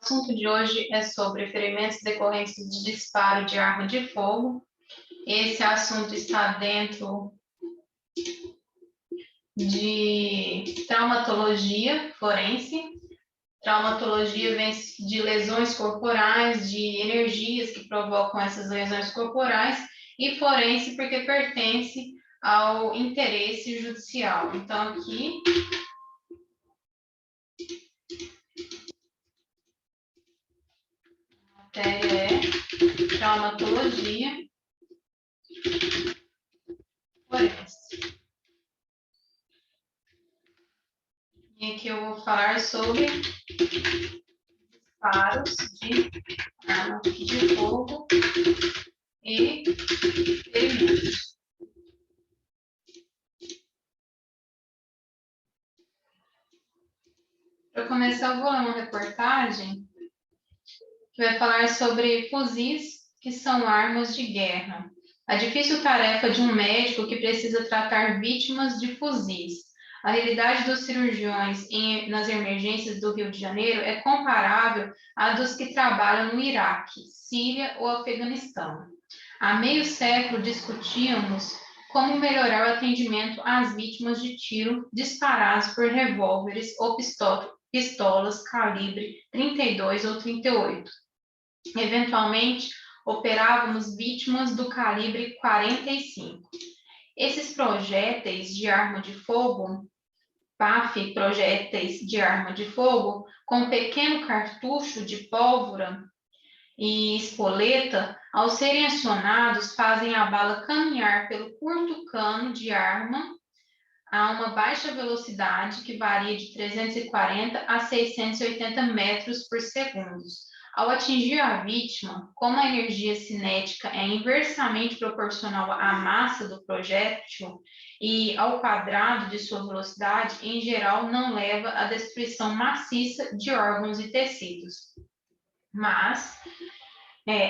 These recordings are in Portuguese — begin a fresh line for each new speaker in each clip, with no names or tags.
assunto de hoje é sobre ferimentos decorrentes de disparo de arma de fogo. Esse assunto está dentro de traumatologia forense. Traumatologia vem de lesões corporais, de energias que provocam essas lesões corporais, e forense porque pertence ao interesse judicial. Então, aqui é traumatologia forense. E aqui eu vou falar sobre disparos de arma de fogo e ferimentos. Para começar, eu vou ler uma reportagem que vai falar sobre fuzis, que são armas de guerra. A difícil tarefa de um médico que precisa tratar vítimas de fuzis. A realidade dos cirurgiões nas emergências do Rio de Janeiro é comparável à dos que trabalham no Iraque, Síria ou Afeganistão. Há meio século discutíamos como melhorar o atendimento às vítimas de tiro disparados por revólveres ou pistolas calibre 32 ou 38. Eventualmente, operávamos vítimas do calibre 45. Esses projéteis de arma de fogo, PAF, projéteis de arma de fogo, com um pequeno cartucho de pólvora e espoleta, ao serem acionados, fazem a bala caminhar pelo curto cano de arma a uma baixa velocidade que varia de 340 a 680 metros por segundo. Ao atingir a vítima, como a energia cinética é inversamente proporcional à massa do projétil e ao quadrado de sua velocidade, em geral não leva à destruição maciça de órgãos e tecidos. Mas,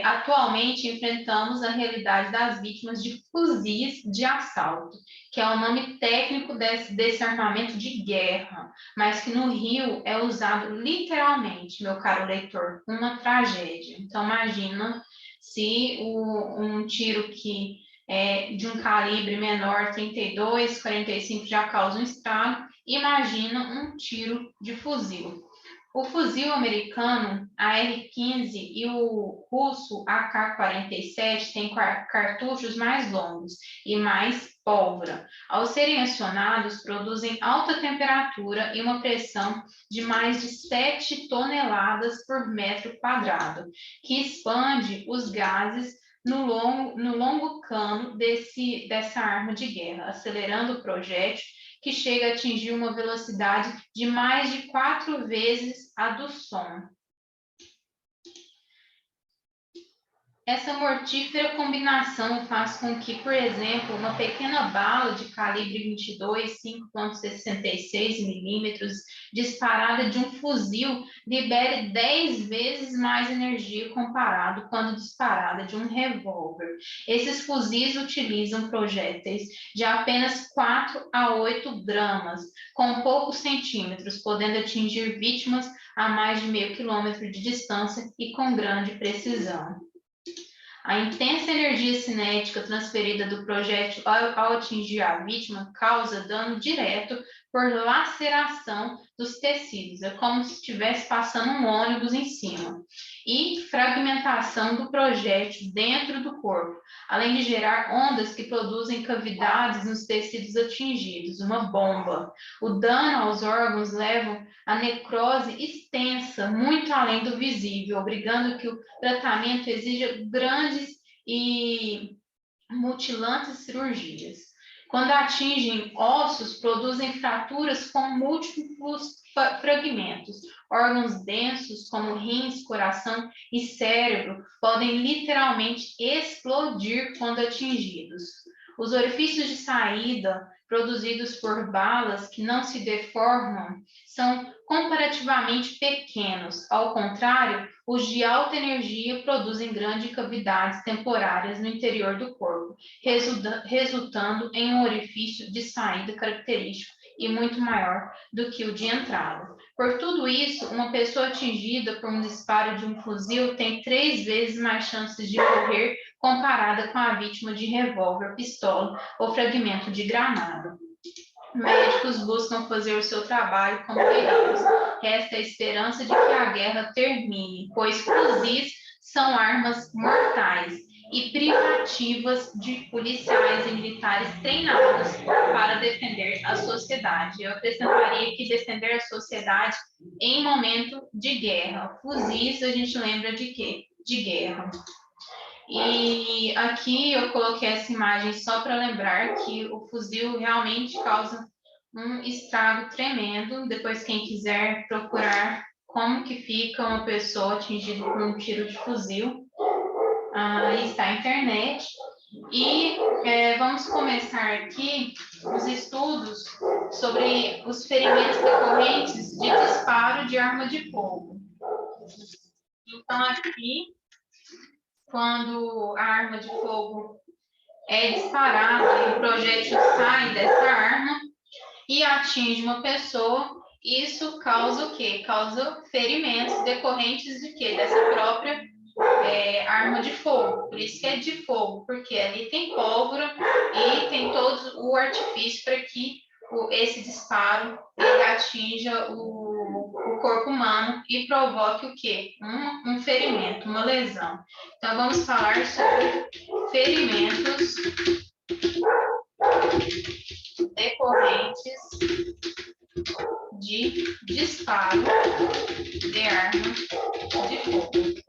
atualmente, enfrentamos a realidade das vítimas de fuzis de assalto, que é o nome técnico desse armamento de guerra, mas que no Rio é usado literalmente, meu caro leitor, uma tragédia. Então, imagina se um tiro que é de um calibre menor, 32, 45, já causa um estrago, imagina um tiro de fuzil. O fuzil americano AR-15 e o russo AK-47 têm cartuchos mais longos e mais pólvora. Ao serem acionados, produzem alta temperatura e uma pressão de mais de 7 toneladas por metro quadrado, que expande os gases no longo cano dessa arma de guerra, acelerando o projétil, que chega a atingir uma velocidade de mais de 4 vezes a do som. Essa mortífera combinação faz com que, por exemplo, uma pequena bala de calibre 22, 5,66 milímetros, disparada de um fuzil, libere 10 vezes mais energia comparado quando disparada de um revólver. Esses fuzis utilizam projéteis de apenas 4 a 8 gramas, com poucos centímetros, podendo atingir vítimas a mais de meio quilômetro de distância e com grande precisão. A intensa energia cinética transferida do projétil ao atingir a vítima causa dano direto por laceração dos tecidos. É como se estivesse passando um ônibus em cima. E fragmentação do projétil dentro do corpo, além de gerar ondas que produzem cavidades nos tecidos atingidos, uma bomba. O dano aos órgãos leva a necrose extensa, muito além do visível, obrigando que o tratamento exija grandes e mutilantes cirurgias. Quando atingem ossos, produzem fraturas com múltiplos fragmentos. Órgãos densos, como rins, coração e cérebro, podem literalmente explodir quando atingidos. Os orifícios de saída produzidos por balas que não se deformam são comparativamente pequenos. Ao contrário, os de alta energia produzem grandes cavidades temporárias no interior do corpo, resultando em um orifício de saída característico e muito maior do que o de entrada. Por tudo isso, uma pessoa atingida por um disparo de um fuzil tem 3 vezes mais chances de morrer comparada com a vítima de revólver, pistola ou fragmento de granada. Médicos buscam fazer o seu trabalho como guerreiros. Resta a esperança de que a guerra termine, pois fuzis são armas mortais e privativas de policiais e militares treinados para defender a sociedade. Eu acrescentaria que defender a sociedade em momento de guerra. Fuzis, a gente lembra de quê? De guerra. E aqui eu coloquei essa imagem só para lembrar que o fuzil realmente causa um estrago tremendo. Depois, quem quiser procurar como que fica uma pessoa atingida por um tiro de fuzil, aí está a internet. E vamos começar aqui os estudos sobre os ferimentos decorrentes de disparo de arma de fogo. Então, aqui, quando a arma de fogo é disparada e o projétil sai dessa arma e atinge uma pessoa, isso causa o quê? Causa ferimentos decorrentes de quê? Dessa própria arma de fogo. Por isso que é de fogo, porque ali tem pólvora e tem todo o artifício para que esse disparo ele atinja o corpo humano e provoque o quê? Um ferimento, uma lesão. Então, vamos falar sobre ferimentos decorrentes de disparo de arma de fogo.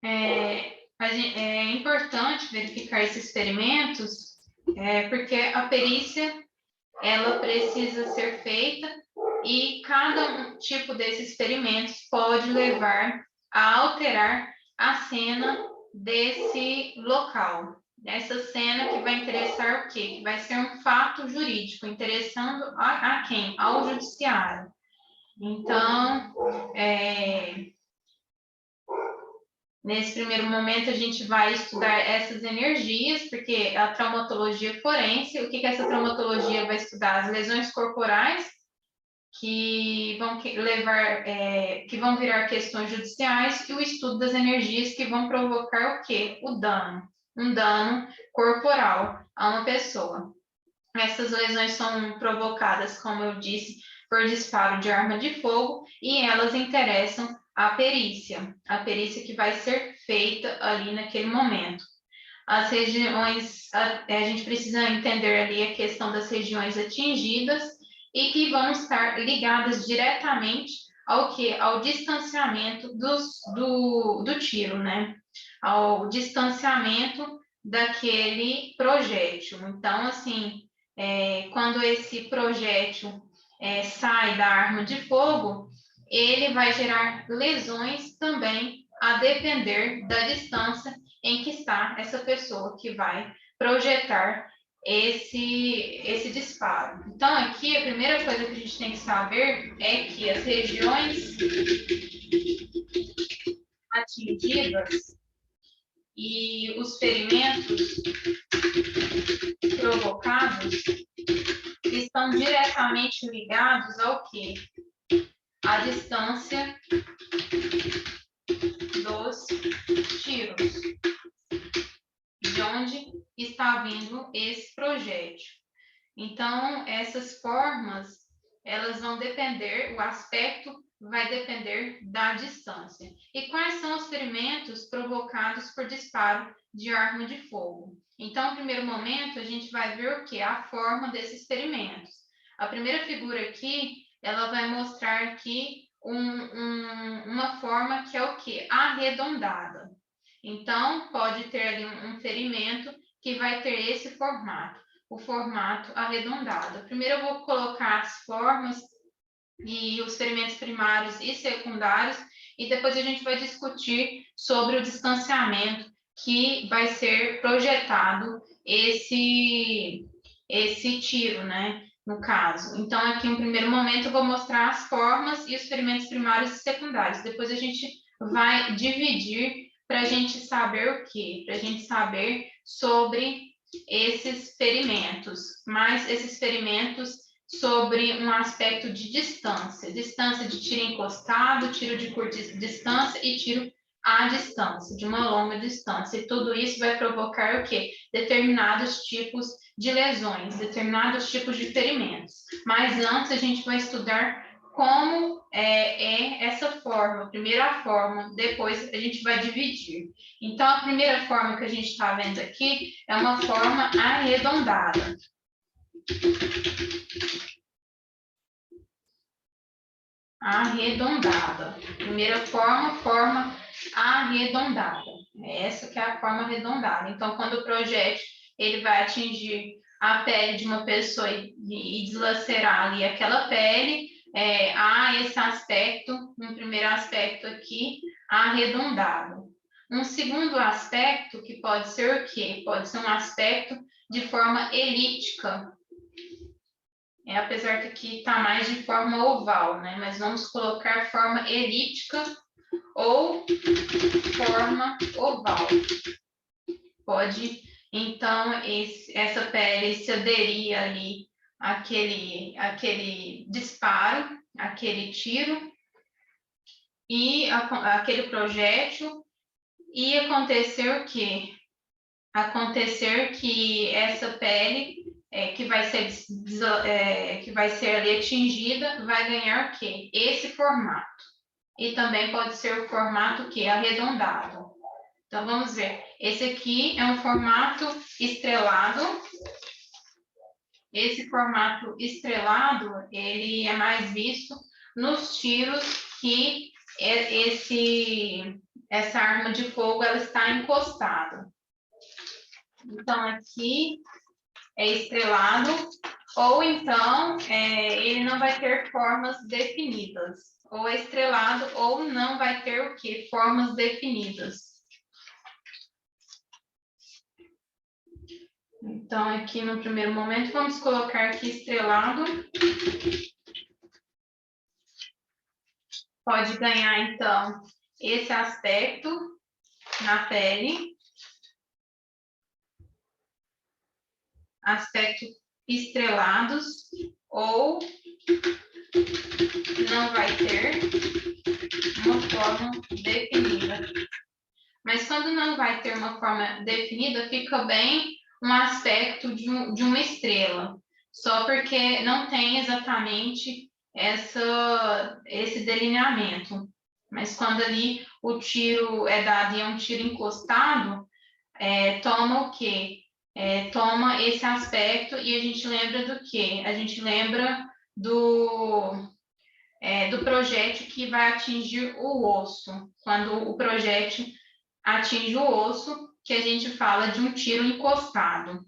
É importante verificar esses ferimentos, porque a perícia ela precisa ser feita e cada tipo desses ferimentos pode levar a alterar a cena desse local. Essa cena que vai interessar o quê? Que vai ser um fato jurídico, interessando a quem? Ao judiciário. Então, nesse primeiro momento, a gente vai estudar essas energias, porque a traumatologia forense, o que essa traumatologia vai estudar? As lesões corporais, que vão levar, que vão virar questões judiciais, e o estudo das energias que vão provocar o quê? O dano, um dano corporal a uma pessoa. Essas lesões são provocadas, como eu disse, por disparo de arma de fogo, e elas interessam a perícia que vai ser feita ali naquele momento. As regiões, a gente precisa entender ali a questão das regiões atingidas e que vão estar ligadas diretamente ao que? Ao distanciamento do tiro, né? Ao distanciamento daquele projétil. Então, assim, quando esse projétil sai da arma de fogo, ele vai gerar lesões também, a depender da distância em que está essa pessoa que vai projetar esse disparo. Então, aqui, a primeira coisa que a gente tem que saber é que as regiões atingidas e os ferimentos provocados estão diretamente ligados ao quê? A distância dos tiros, de onde está vindo esse projétil. Então, essas formas, elas vão depender, o aspecto vai depender da distância. E quais são os ferimentos provocados por disparo de arma de fogo? Então, no primeiro momento, a gente vai ver o que? A forma desses ferimentos. A primeira figura aqui, ela vai mostrar aqui uma forma que é o que? Arredondada. Então, pode ter ali um ferimento que vai ter esse formato, o formato arredondado. Primeiro eu vou colocar as formas e os ferimentos primários e secundários, e depois a gente vai discutir sobre o distanciamento que vai ser projetado esse tiro, né? No caso. Então, aqui, no primeiro momento, eu vou mostrar as formas e os ferimentos primários e secundários. Depois a gente vai dividir para a gente saber o quê? Para a gente saber sobre esses ferimentos, mas esses ferimentos sobre um aspecto de distância. Distância de tiro encostado, tiro de curta distância e tiro à distância, de uma longa distância. E tudo isso vai provocar o quê? Determinados tipos de lesões, determinados tipos de ferimentos. Mas antes a gente vai estudar como é essa forma. Primeiro a forma, depois a gente vai dividir. Então, a primeira forma que a gente está vendo aqui é uma forma arredondada. Arredondada. Primeira forma, forma arredondada. Essa que é a forma arredondada. Então, quando o projétil ele vai atingir a pele de uma pessoa e deslacerar ali aquela pele, há esse aspecto, um primeiro aspecto aqui, arredondado. Um segundo aspecto que pode ser o quê? Pode ser um aspecto de forma elíptica. Apesar que aqui está mais de forma oval, né? Mas vamos colocar forma elíptica ou forma oval. Pode, então, essa pele se aderir ali àquele disparo, aquele tiro, e aquele projétil, e acontecer o quê? Acontecer que essa pele que vai ser ali atingida vai ganhar o quê? Esse formato. E também pode ser o formato que arredondado. Então vamos ver. Esse aqui é um formato estrelado. Esse formato estrelado, ele é mais visto nos tiros que essa arma de fogo ela está encostada. Então, aqui é estrelado, ou então ele não vai ter formas definidas. Ou é estrelado, ou não vai ter o quê? Formas definidas. Então, aqui no primeiro momento, vamos colocar aqui estrelado. Pode ganhar, então, esse aspecto na pele. Aspectos estrelados, ou não vai ter uma forma definida. Mas quando não vai ter uma forma definida, fica bem um aspecto de uma estrela, só porque não tem exatamente esse delineamento. Mas quando ali o tiro é dado e é um tiro encostado, toma o quê? Toma esse aspecto e a gente lembra do quê? A gente lembra do projétil que vai atingir o osso. Quando o projétil atinge o osso, que a gente fala de um tiro encostado.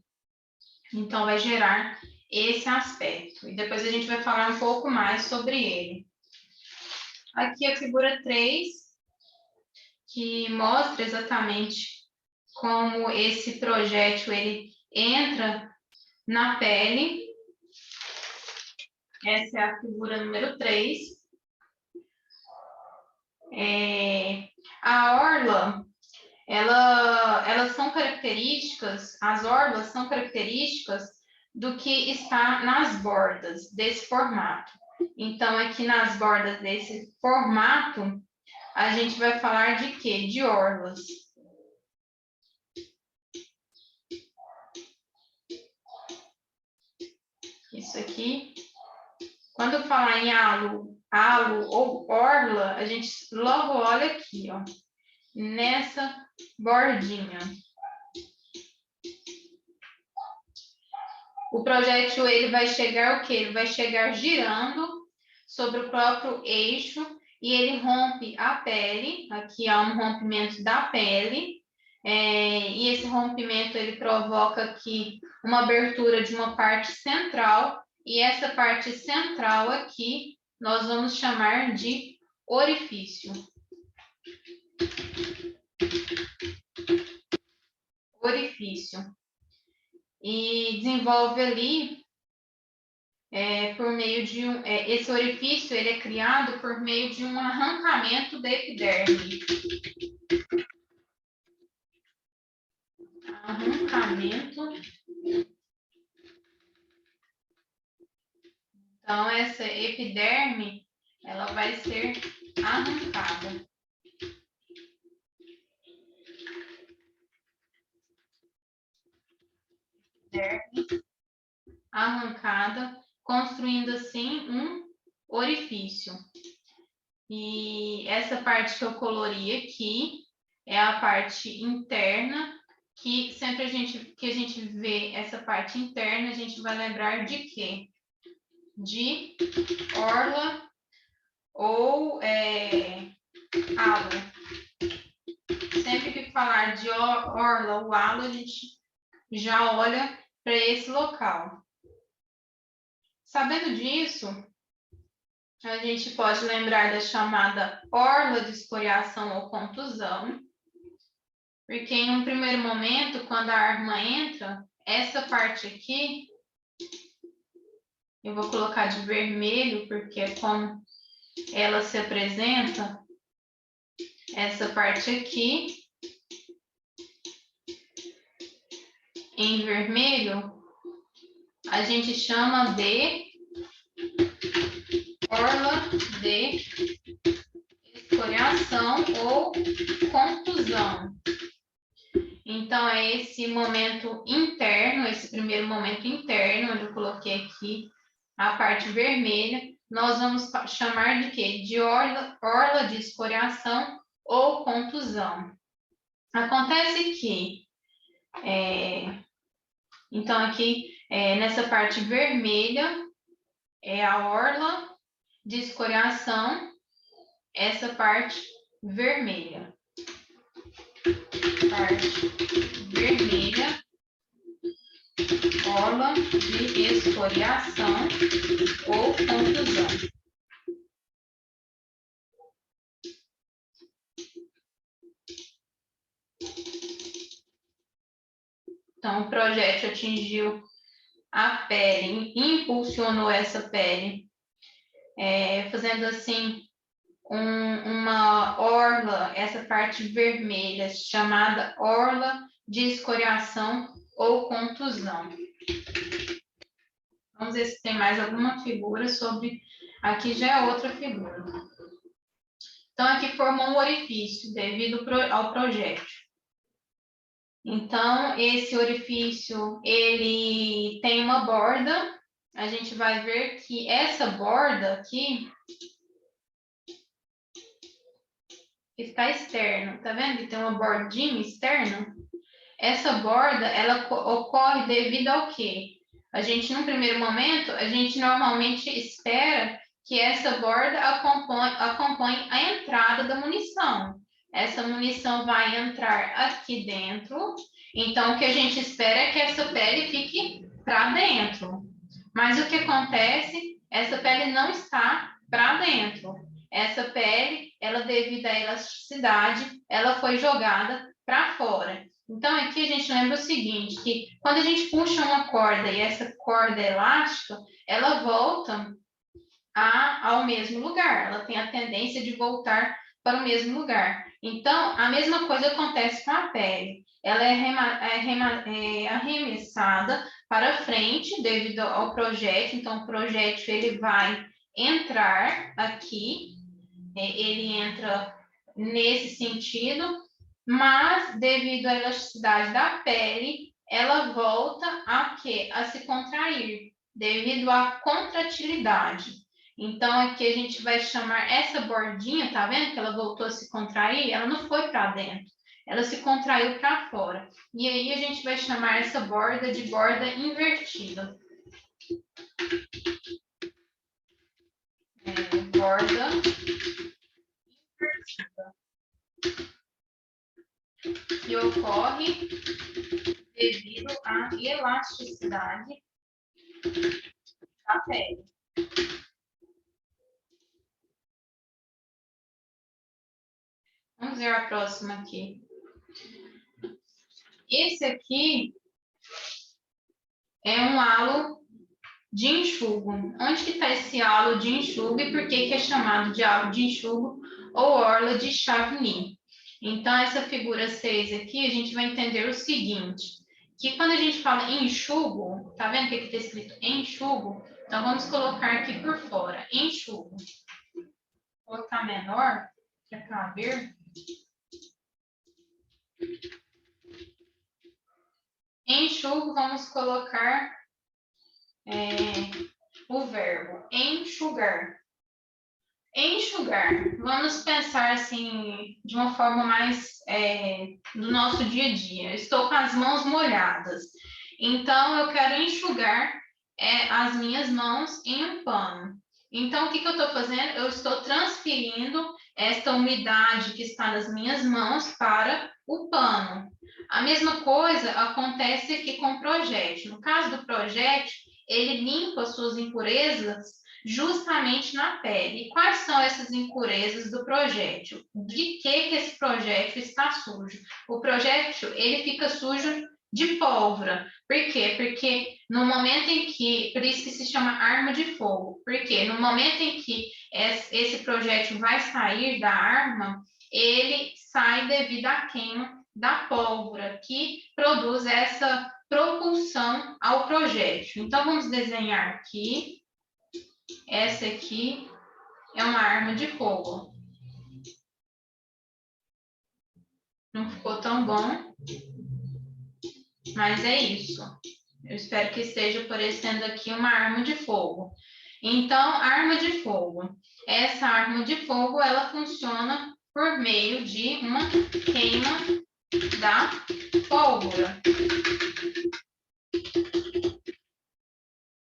Então, vai gerar esse aspecto. E depois a gente vai falar um pouco mais sobre ele. Aqui a figura 3, que mostra exatamente como esse projétil ele entra na pele. Essa é a figura número 3. A orla, elas são características, as orlas são características do que está nas bordas desse formato. Então, aqui nas bordas desse formato, a gente vai falar de quê? De orlas. Isso aqui. Quando falar em halo ou orla, a gente logo olha aqui, ó, nessa bordinha. O projétil ele vai chegar o quê? Ele vai chegar girando sobre o próprio eixo e ele rompe a pele. Aqui há um rompimento da pele. E esse rompimento ele provoca aqui uma abertura de uma parte central, e essa parte central aqui nós vamos chamar de orifício. Orifício. E desenvolve ali por meio de esse orifício ele é criado por meio de um arrancamento da epiderme. arrancamento. Então, essa epiderme, ela vai ser arrancada. Epiderme arrancada, construindo assim um orifício. E essa parte que eu colori aqui é a parte interna, que sempre que a gente vê essa parte interna, a gente vai lembrar de quê? De orla ou halo. Sempre que falar de orla ou halo, a gente já olha para esse local. Sabendo disso, a gente pode lembrar da chamada orla de escoriação ou contusão, porque em um primeiro momento, quando a arma entra, essa parte aqui, eu vou colocar de vermelho, porque é como ela se apresenta, essa parte aqui, em vermelho, a gente chama de orla de escoriação ou contusão. Então, é esse momento interno, esse primeiro momento interno, onde eu coloquei aqui a parte vermelha, nós vamos chamar de quê? De orla de escoriação ou contusão. Acontece que, então aqui, nessa parte vermelha, é a orla de escoriação, essa parte vermelha. Parte vermelha, orla de escoriação ou contusão. Então, o projétil atingiu a pele, impulsionou essa pele, fazendo assim uma orla, essa parte vermelha, chamada orla de escoriação ou contusão. Vamos ver se tem mais alguma figura sobre... Aqui já é outra figura. Então, aqui formou um orifício devido ao projétil. Então, esse orifício, ele tem uma borda. A gente vai ver que essa borda aqui está externo, tá vendo que tem uma bordinha externa? Essa borda, ela ocorre devido ao quê? A gente, num primeiro momento, a gente normalmente espera que essa borda acompanhe a entrada da munição. Essa munição vai entrar aqui dentro, então o que a gente espera é que essa pele fique para dentro. Mas o que acontece? Essa pele não está para dentro. Essa pele, ela devido à elasticidade, ela foi jogada para fora. Então, aqui a gente lembra o seguinte, que quando a gente puxa uma corda e essa corda é elástica, ela volta ao mesmo lugar. Ela tem a tendência de voltar para o mesmo lugar. Então, a mesma coisa acontece com a pele. Ela é arremessada para frente devido ao projétil. Então, o projétil ele vai entrar aqui, ele entra nesse sentido, mas devido à elasticidade da pele, ela volta a quê? A se contrair, devido à contratilidade. Então, aqui a gente vai chamar essa bordinha, tá vendo que ela voltou a se contrair? Ela não foi para dentro, ela se contraiu para fora. E aí a gente vai chamar essa borda de borda invertida. Borda invertida. Que ocorre devido à elasticidade da pele. Vamos ver a próxima aqui. Esse aqui é um halo de enxugo. Onde que está esse halo de enxugo e por que é chamado de halo de enxugo ou orla de Chavigny? Então, essa figura 6 aqui, a gente vai entender o seguinte, que quando a gente fala enxugo, tá vendo que aqui está escrito enxugo? Então, vamos colocar aqui por fora, enxugo. Vou colocar menor, para caber. Enxugo, vamos colocar o verbo enxugar. Enxugar, vamos pensar assim, de uma forma mais do nosso dia a dia. Estou com as mãos molhadas, então eu quero enxugar as minhas mãos em um pano. Então, o que eu estou fazendo? Eu estou transferindo esta umidade que está nas minhas mãos para o pano. A mesma coisa acontece aqui com o projétil. No caso do projétil, ele limpa suas impurezas justamente na pele. E quais são essas impurezas do projétil? De que esse projétil está sujo? O projétil, ele fica sujo de pólvora. Por quê? Porque no momento em que, por isso que se chama arma de fogo, porque no momento em que esse projétil vai sair da arma, ele sai devido à queima da pólvora, que produz essa propulsão ao projétil. Então, vamos desenhar aqui. Essa aqui é uma arma de fogo. Não ficou tão bom, mas é isso. Eu espero que esteja aparecendo aqui uma arma de fogo. Então, arma de fogo. Essa arma de fogo, ela funciona por meio de uma queima da pólvora.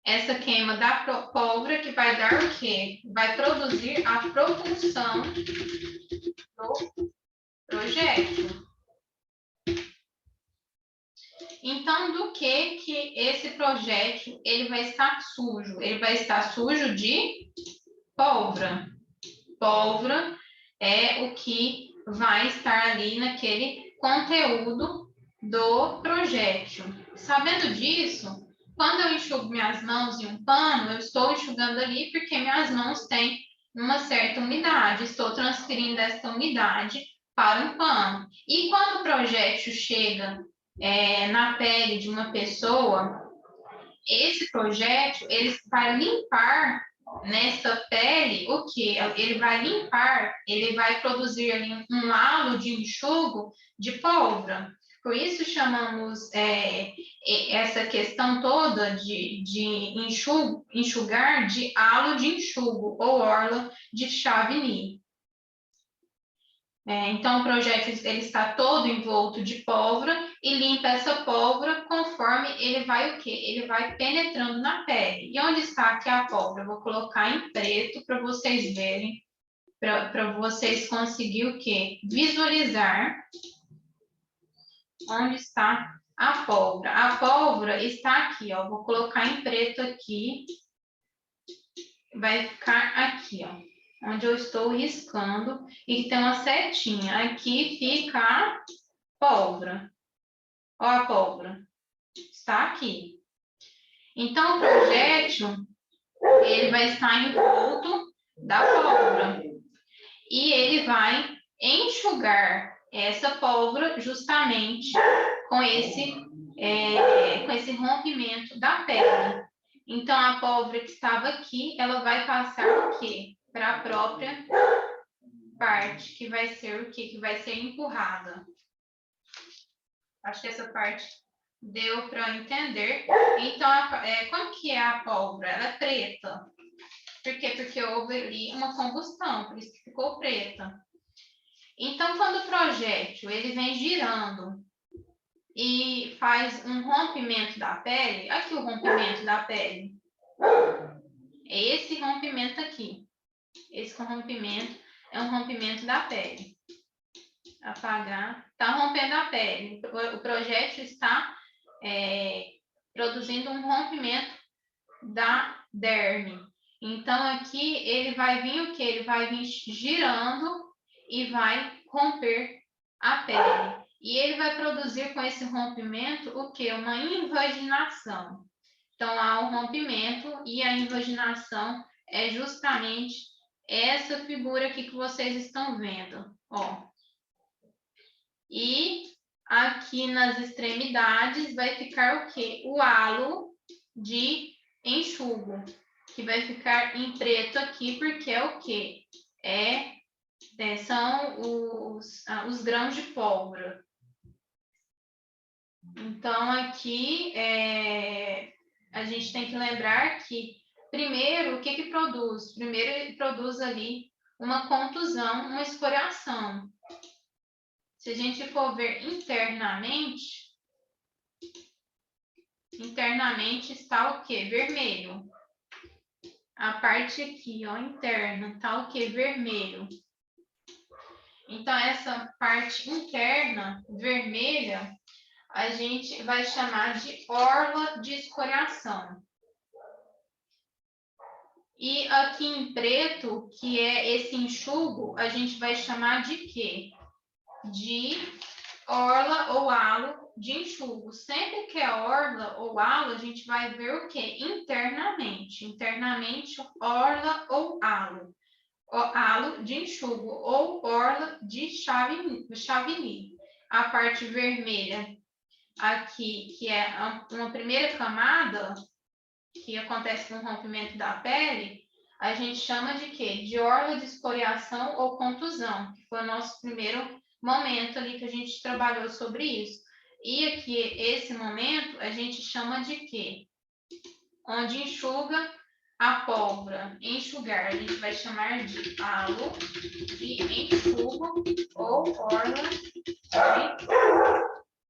Essa queima da pólvora que vai dar o quê? Vai produzir a propulsão do projétil. Então, do que esse projétil ele vai estar sujo? Ele vai estar sujo de pólvora. Pólvora é o que vai estar ali naquele conteúdo do projétil. Sabendo disso, quando eu enxugo minhas mãos em um pano, eu estou enxugando ali porque minhas mãos têm uma certa umidade. Estou transferindo essa umidade para um pano. E quando o projétil chega na pele de uma pessoa, esse projétil ele vai limpar nessa pele o que? Ele vai limpar, ele vai produzir ali um halo de enxugo de pólvora. Por isso chamamos essa questão toda de enxugar de halo de enxugo ou orla de Chavigny. Então, o projétil ele está todo envolto de pólvora e limpa essa pólvora conforme ele vai o quê? Ele vai penetrando na pele. E onde está aqui a pólvora? Eu vou colocar em preto para vocês verem, para vocês conseguirem o quê? Visualizar onde está a pólvora. A pólvora está aqui, ó. Vou colocar em preto aqui. Vai ficar aqui, ó, onde eu estou riscando e tem uma setinha. Aqui fica a pólvora. Ó, a pólvora está aqui. Então, o projétil, ele vai estar envolto da pólvora. E ele vai enxugar essa pólvora justamente com esse rompimento da pele. Então, a pólvora que estava aqui, ela vai passar o quê? Para a própria parte, que vai ser o quê? Que vai ser empurrada. Acho que essa parte deu para entender. Então, como que é a pólvora? Ela é preta. Por quê? Porque houve ali uma combustão, por isso que ficou preta. Então, quando o projétil ele vem girando e faz um rompimento da pele, aqui o rompimento da pele, é esse rompimento aqui. Esse rompimento é um rompimento da pele. Apagar, está rompendo a pele. O projétil está produzindo um rompimento da derme. Então, aqui ele vai vir o quê? Ele vai vir girando e vai romper a pele. E ele vai produzir com esse rompimento o quê? Uma invaginação. Então, há um rompimento e a invaginação é justamente essa figura aqui que vocês estão vendo. Ó. E aqui nas extremidades vai ficar o quê? O halo de enxugo, que vai ficar em preto aqui, porque é o quê? São os grãos de pólvora. Então, aqui a gente tem que lembrar que, primeiro, o que produz? Primeiro, ele produz ali uma contusão, uma escoriação. Se a gente for ver internamente está o quê? Vermelho. A parte aqui, ó, interna, está o quê? Vermelho. Então, essa parte interna, vermelha, a gente vai chamar de orla de escoriação. E aqui em preto, que é esse enxugo, a gente vai chamar de quê? De orla ou halo de enxugo. Sempre que é orla ou halo, a gente vai ver o quê? Internamente. Internamente, orla ou halo. Halo de enxugo ou orla de Chavigny. A parte vermelha aqui, que é uma primeira camada, que acontece com o rompimento da pele, a gente chama de quê? De orla de escoriação ou contusão, que foi o nosso primeiro momento ali que a gente trabalhou sobre isso. E aqui, esse momento, a gente chama de quê? Onde enxuga a pólvora. Enxugar, a gente vai chamar de halo de enxugo ou orla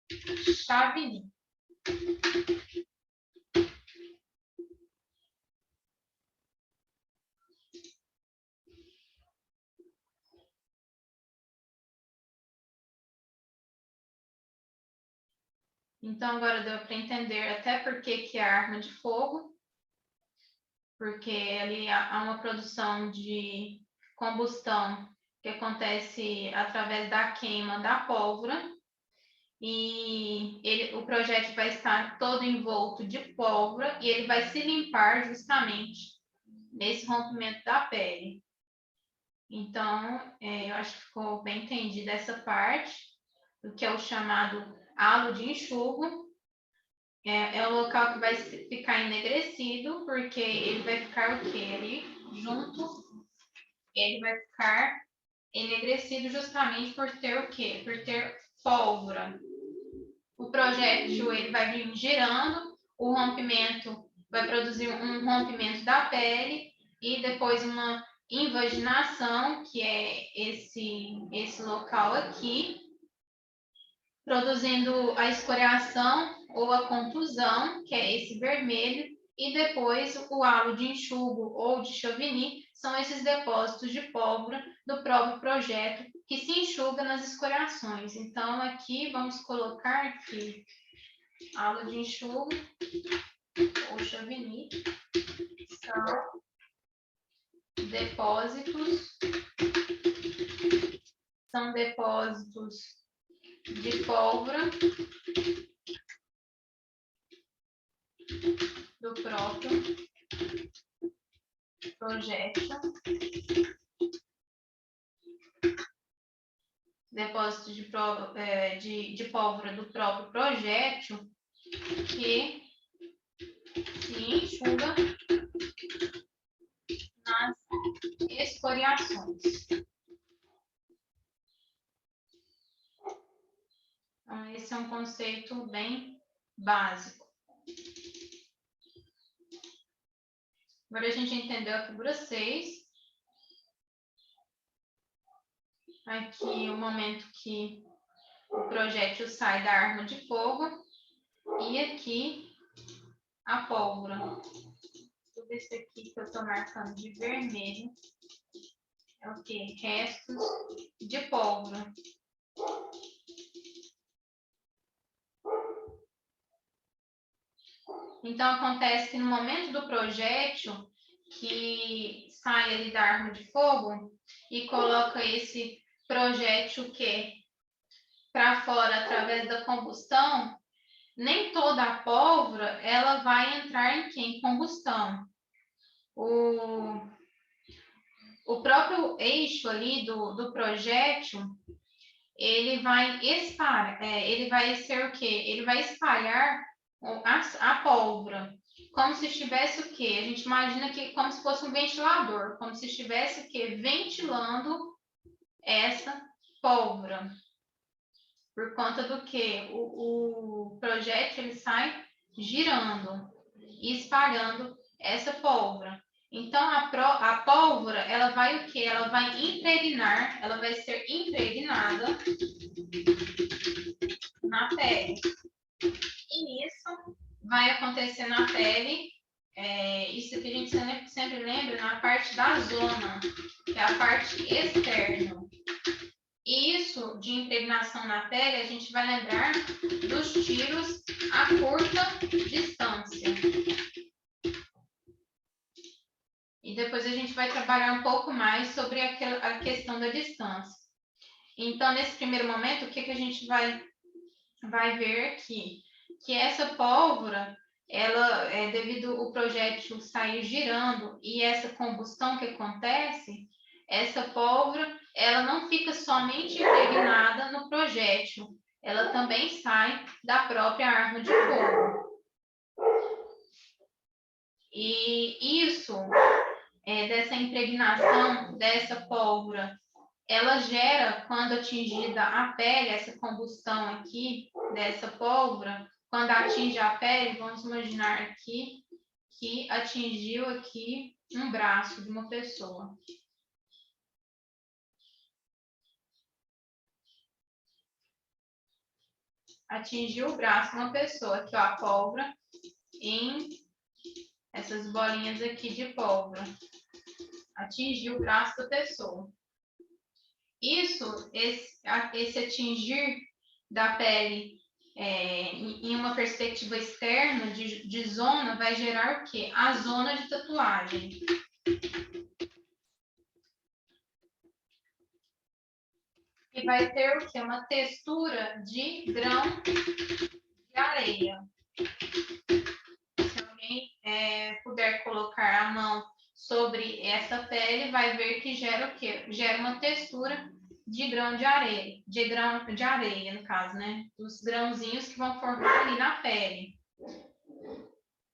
de Chavigny. Então, agora deu para entender até por que é arma de fogo, porque ali há uma produção de combustão que acontece através da queima da pólvora, e o projétil vai estar todo envolto de pólvora e ele vai se limpar justamente nesse rompimento da pele. Então, eu acho que ficou bem entendida essa parte, do que é o chamado halo de enxugo. É o local que vai ficar enegrecido, porque ele vai ficar o quê? Ali junto, ele vai ficar enegrecido justamente por ter o quê? Por ter pólvora. O projétil ele vai vir girando, o rompimento vai produzir um rompimento da pele e depois uma invaginação, que é esse local aqui, produzindo a escoriação ou a contusão, que é esse vermelho, e depois o halo de enxugo ou de Chavigny, são esses depósitos de pólvora do próprio projeto que se enxuga nas escoriações. Então, aqui vamos colocar aqui halo de enxugo ou Chavigny, são depósitos de pólvora do próprio projétil, depósito de pólvora do próprio projétil que se enxuga nas escoriações. Então, esse é um conceito bem básico. Agora a gente entendeu a figura 6. Aqui o momento que o projétil sai da arma de fogo. E aqui a pólvora. Tudo isso aqui que eu estou marcando de vermelho é o quê? Restos de pólvora. Então, acontece que no momento do projétil, que sai ali da arma de fogo e coloca esse projétil para fora através da combustão, nem toda a pólvora ela vai entrar em combustão. O próprio eixo ali do projétil, ele vai espalhar, ele vai ser o quê? Ele vai espalhar a pólvora, como se estivesse o quê? A gente imagina que como se fosse um ventilador, como se estivesse o quê? Ventilando essa pólvora. Por conta do que o projétil ele sai girando e espalhando essa pólvora. Então, a pólvora, ela vai o quê? Ela vai impregnar, ela vai ser impregnada na pele. E isso vai acontecer na pele, isso que a gente sempre lembra, na parte da zona, que é a parte externa. E isso de impregnação na pele, a gente vai lembrar dos tiros a curta distância. E depois a gente vai trabalhar um pouco mais sobre a questão da distância. Então, nesse primeiro momento, o que a gente vai ver aqui? Que essa pólvora, ela, devido ao projétil sair girando e essa combustão que acontece, essa pólvora, ela não fica somente impregnada no projétil, ela também sai da própria arma de fogo. E isso, dessa impregnação dessa pólvora, ela gera, quando atingida a pele, essa combustão aqui dessa pólvora, quando atinge a pele, vamos imaginar aqui que atingiu aqui um braço de uma pessoa. Atingiu o braço de uma pessoa, aqui ó, a pólvora em essas bolinhas aqui de pólvora. Atingiu o braço da pessoa. Isso, esse atingir da pele em uma perspectiva externa de zona, vai gerar o quê? A zona de tatuagem. E vai ter o quê? Uma textura de grão de areia. Se alguém puder colocar a mão sobre essa pele, vai ver que gera o quê? Gera uma textura de grão de areia, no caso, né? Os grãozinhos que vão formar ali na pele.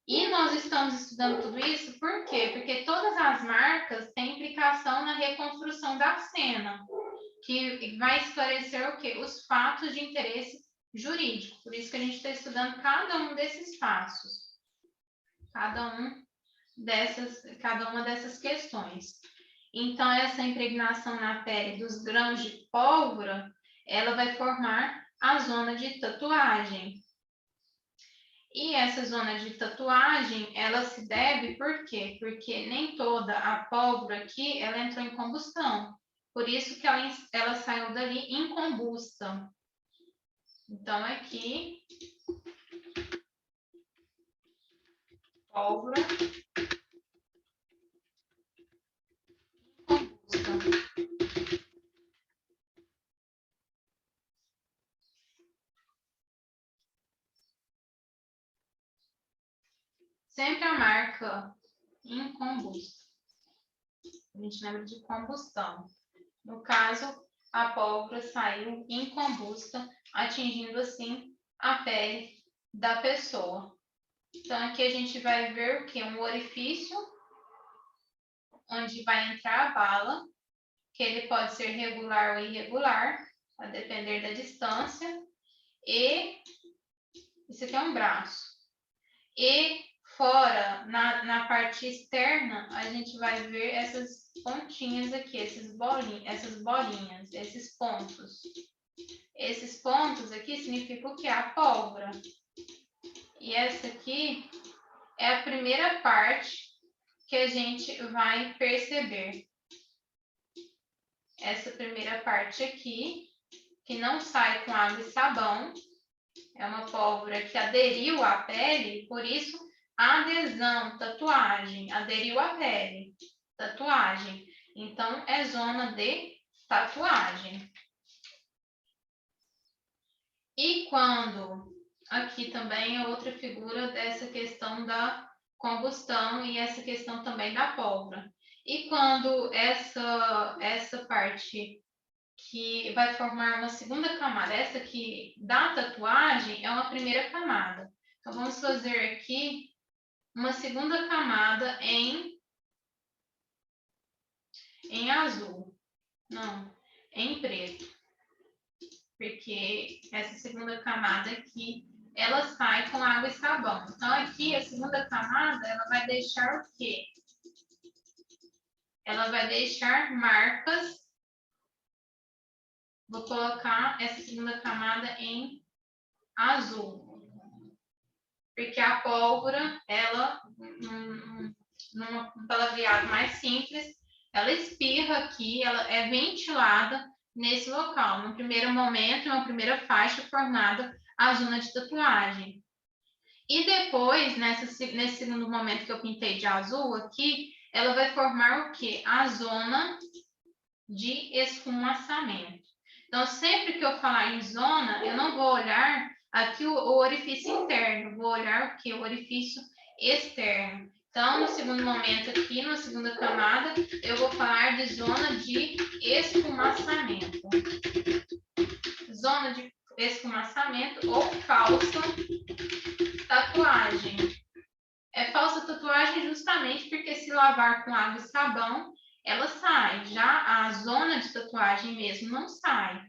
E nós estamos estudando tudo isso por quê? Porque todas as marcas têm implicação na reconstrução da cena, que vai esclarecer o quê? Os fatos de interesse jurídico. Por isso que a gente está estudando cada um desses passos, cada uma dessas questões. Então, essa impregnação na pele dos grãos de pólvora, ela vai formar a zona de tatuagem. E essa zona de tatuagem, ela se deve por quê? Porque nem toda a pólvora aqui, ela entrou em combustão. Por isso que ela saiu dali incombusta. Então, aqui, pólvora incombusta. Sempre a marca incombusta. A gente lembra de combustão. No caso, a pólvora saiu incombusta, atingindo assim a pele da pessoa. Então, aqui a gente vai ver o que? Um orifício onde vai entrar a bala, que ele pode ser regular ou irregular, a depender da distância. E isso aqui é um braço. E fora, na parte externa, a gente vai ver essas pontinhas aqui, essas bolinhas, esses pontos. Esses pontos aqui significam o que? A pólvora. E essa aqui é a primeira parte que a gente vai perceber. Essa primeira parte aqui, que não sai com água e sabão, é uma pólvora que aderiu à pele, por isso adesão, tatuagem, aderiu à pele, tatuagem. Então, é zona de tatuagem. E quando, aqui também é outra figura dessa questão da combustão e essa questão também da pólvora. E quando essa parte que vai formar uma segunda camada. Essa aqui da tatuagem é uma primeira camada. Então, vamos fazer aqui uma segunda camada em azul. Não, em preto. Porque essa segunda camada aqui, ela sai com água e sabão. Então, aqui, a segunda camada, ela vai deixar o quê? Ela vai deixar marcas. Vou colocar essa segunda camada em azul. Porque a pólvora, ela, num palavreado mais simples, ela espirra aqui, ela é ventilada nesse local. No primeiro momento, uma primeira faixa formada a zona de tatuagem. E depois, nesse segundo momento que eu pintei de azul aqui, ela vai formar o quê? A zona de esfumaçamento. Então, sempre que eu falar em zona, eu não vou olhar aqui o orifício interno, vou olhar o que? O orifício externo. Então, no segundo momento aqui, na segunda camada, eu vou falar de zona de esfumaçamento. Zona de esfumaçamento ou falsa tatuagem. É falsa tatuagem justamente porque se lavar com água e sabão, ela sai. Já a zona de tatuagem mesmo não sai.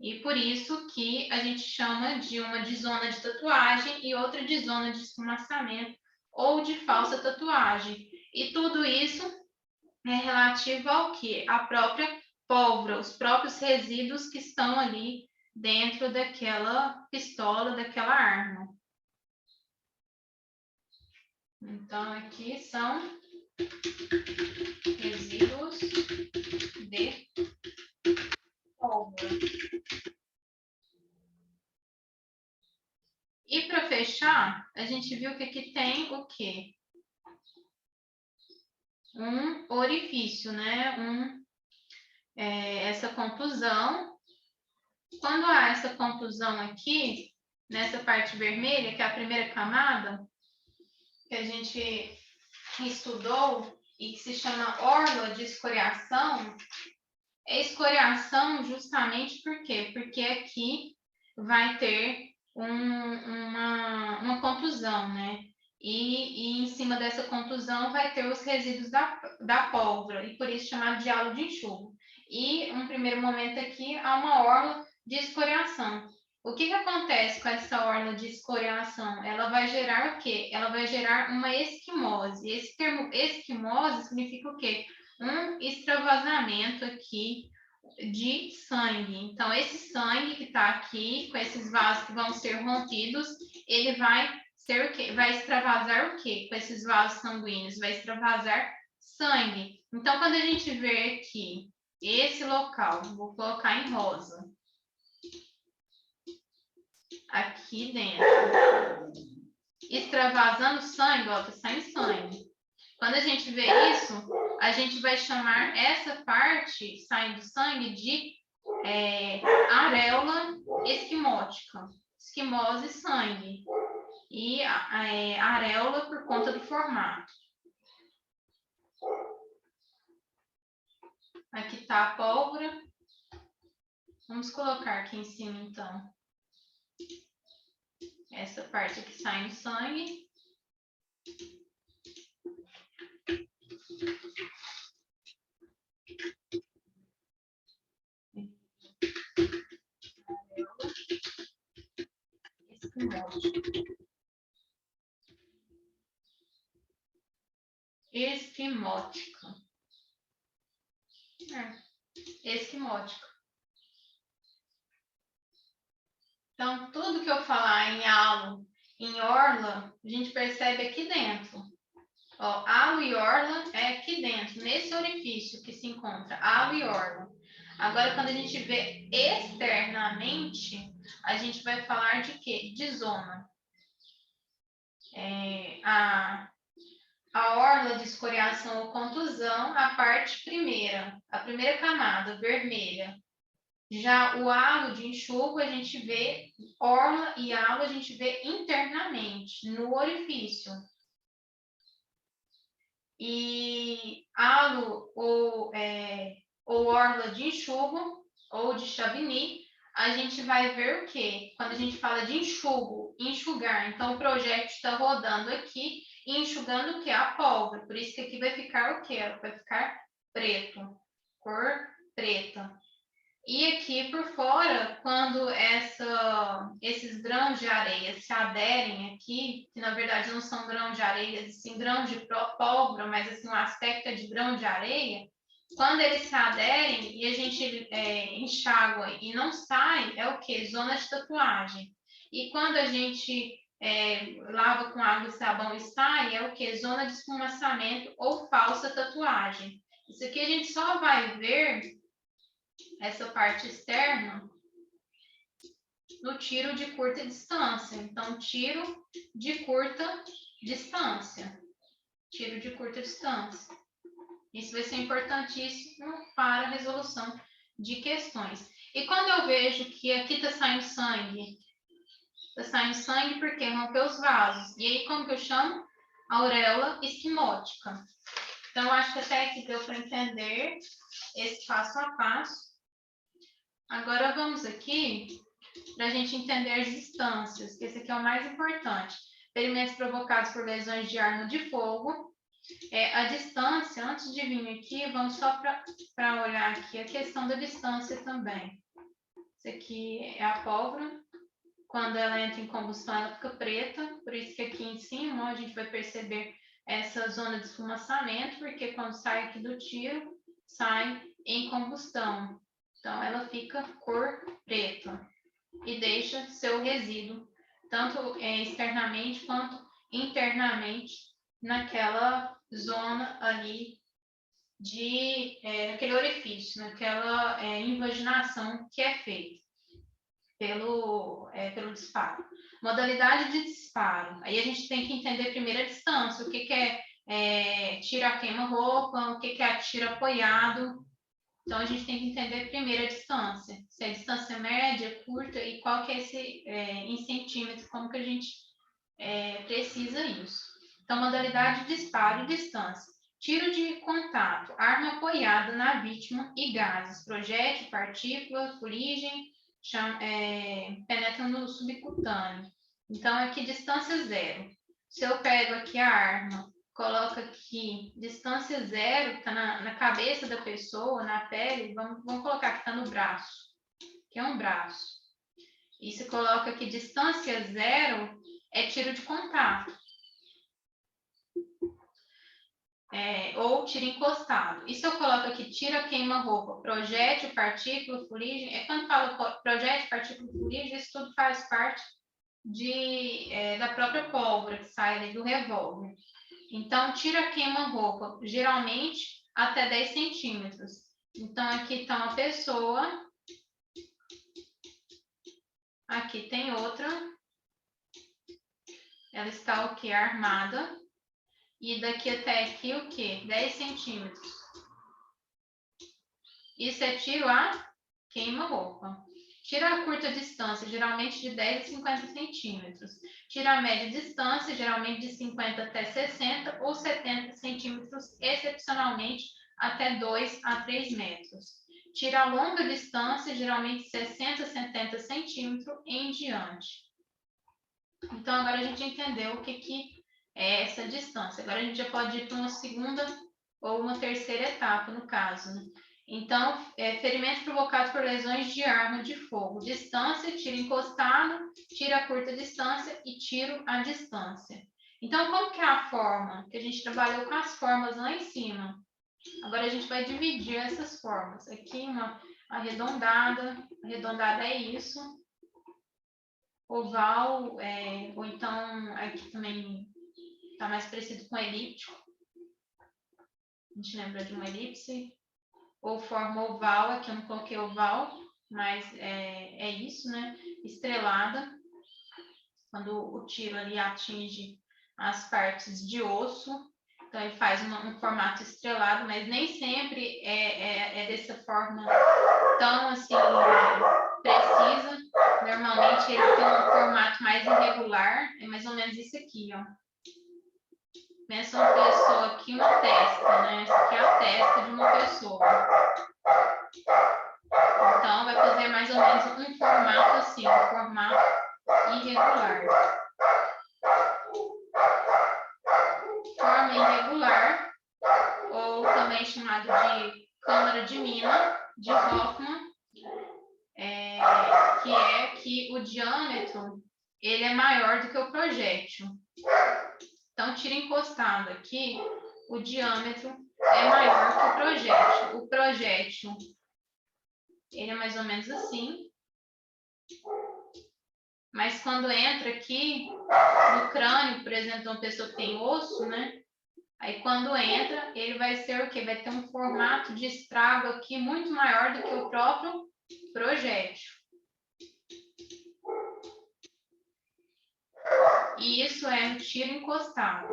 E por isso que a gente chama de uma de zona de tatuagem e outra de zona de esfumaçamento ou de falsa tatuagem. E tudo isso é relativo ao quê? A própria pólvora, os próprios resíduos que estão ali dentro daquela pistola, daquela arma. Então, aqui são resíduos de pólvora. E para fechar, a gente viu que aqui tem o quê? Um orifício, né? Essa contusão. Quando há essa contusão aqui, nessa parte vermelha, que é a primeira camada, que a gente estudou e que se chama orla de escoriação, é escoriação justamente por quê? Porque aqui vai ter uma contusão, né? E em cima dessa contusão vai ter os resíduos da pólvora, e por isso chamado de halo de enxurro. E, um primeiro momento aqui, há uma orla de escoriação. O que acontece com essa orla de escoriação? Ela vai gerar o quê? Ela vai gerar uma esquimose. Esse termo esquimose significa o quê? Um extravasamento aqui de sangue. Então, esse sangue que está aqui, com esses vasos que vão ser rompidos, ele vai ser o quê? Vai extravasar o quê? Com esses vasos sanguíneos, vai extravasar sangue. Então, quando a gente vê aqui esse local, vou colocar em rosa, aqui dentro, extravasando sangue, ó, tá saindo sangue. Quando a gente vê isso, a gente vai chamar essa parte saindo sangue de areola esquimótica, esquimose sangue, e areola por conta do formato. Aqui está a pólvora. Vamos colocar aqui em cima, então, essa parte aqui saindo sangue. Esquimótica. Esquimótica. Então, tudo que eu falar em halo, em orla, a gente percebe aqui dentro. Ó, halo e orla é aqui dentro, nesse orifício que se encontra halo e orla. Agora, quando a gente vê externamente, a gente vai falar de quê? De zona. A orla de escoriação ou contusão, a parte primeira, a primeira camada, vermelha. Já o halo de enxurro, a gente vê, orla e halo, a gente vê internamente, no orifício. E halo ou orla de enxurro, ou de Chavigny, a gente vai ver o quê? Quando a gente fala de enxugo, enxugar, então o projétil está rodando aqui e enxugando o quê? A pólvora. Por isso que aqui vai ficar o quê? Vai ficar preto, cor preta. E aqui por fora, quando esses grãos de areia se aderem aqui, que na verdade não são grãos de areia, sim grãos de pólvora, mas assim, o aspecto é de grão de areia, quando eles se aderem e a gente enxágua e não sai, é o que? Zona de tatuagem. E quando a gente lava com água e sabão e sai, é o que? Zona de esfumaçamento ou falsa tatuagem. Isso aqui a gente só vai ver essa parte externa no tiro de curta distância. Então, tiro de curta distância. Tiro de curta distância. Isso vai ser importantíssimo para a resolução de questões. E quando eu vejo que aqui está saindo sangue porque rompeu os vasos. E aí, como que eu chamo? Auréola esquimótica. Então, acho que até aqui deu para entender esse passo a passo. Agora vamos aqui para a gente entender as distâncias, que esse aqui é o mais importante. Ferimentos provocados por lesões de arma de fogo. A distância, antes de vir aqui, vamos só para olhar aqui a questão da distância também. Isso aqui é a pólvora. Quando ela entra em combustão, ela fica preta. Por isso que aqui em cima a gente vai perceber essa zona de esfumaçamento, porque quando sai aqui do tiro, sai em combustão. Então, ela fica cor preta e deixa seu resíduo, tanto externamente quanto internamente, naquela zona ali naquele orifício, naquela invaginação que é feita pelo disparo. Modalidade de disparo. Aí a gente tem que entender primeiro a distância, o que é tiro a queima-roupa, o que é tiro apoiado. Então, a gente tem que entender primeiro a distância. Se é a distância média, curta e qual que é esse em centímetros, como que a gente precisa isso. Então, modalidade de disparo e distância. Tiro de contato, arma apoiada na vítima e gases, projétil, partícula, fuligem, penetra no subcutâneo. Então, aqui distância zero. Se eu pego aqui a arma, coloco aqui distância zero, está na cabeça da pessoa, na pele, vamos colocar que está no braço, que é um braço. E se coloca aqui distância zero, é tiro de contato. Ou tiro encostado. E se eu coloco aqui tira, queima-roupa, projétil, partícula, fuligem, quando falo projétil, partícula, fuligem, isso tudo faz parte da própria pólvora que sai ali do revólver. Então, tira, queima-roupa, geralmente até 10 centímetros. Então, aqui está uma pessoa, aqui tem outra, ela está o que? Armada. E daqui até aqui o que? 10 centímetros. Isso é tiro a queima-roupa. Tiro a curta distância, geralmente de 10 a 50 centímetros. Tiro a média distância, geralmente de 50 até 60 ou 70 centímetros, excepcionalmente até 2 a 3 metros. Tiro a longa distância, geralmente 60 a 70 centímetros em diante. Então, agora a gente entendeu o que é essa distância. Agora a gente já pode ir para uma segunda ou uma terceira etapa, no caso, né? Então, ferimentos provocados por lesões de arma de fogo. Distância, tiro encostado, tiro a curta distância e tiro à distância. Então, como que é a forma? Que a gente trabalhou com as formas lá em cima. Agora a gente vai dividir essas formas. Aqui uma arredondada. Arredondada é isso. Oval, ou então aqui também está mais parecido com elíptico. A gente lembra de uma elipse. Ou forma oval, aqui eu não coloquei oval, mas é isso, né? Estrelada, quando o tiro ali atinge as partes de osso, então ele faz um formato estrelado, mas nem sempre é dessa forma tão assim precisa. Normalmente ele tem um formato mais irregular, é mais ou menos isso aqui, ó. Pensa uma pessoa aqui, uma testa, né? Essa aqui é a testa de uma pessoa. Então, irregular. Forma irregular, ou também chamado de câmara de mina de Hoffman, que é que o diâmetro ele é maior do que o projétil. Então, tiro encostado aqui, o diâmetro é maior que o projétil. O projétil, ele é mais ou menos assim. Mas quando entra aqui no crânio, por exemplo, de uma pessoa que tem osso, né? Aí quando entra, ele vai ser o quê? Vai ter um formato de estrago aqui muito maior do que o próprio projétil. E isso é um tiro encostado.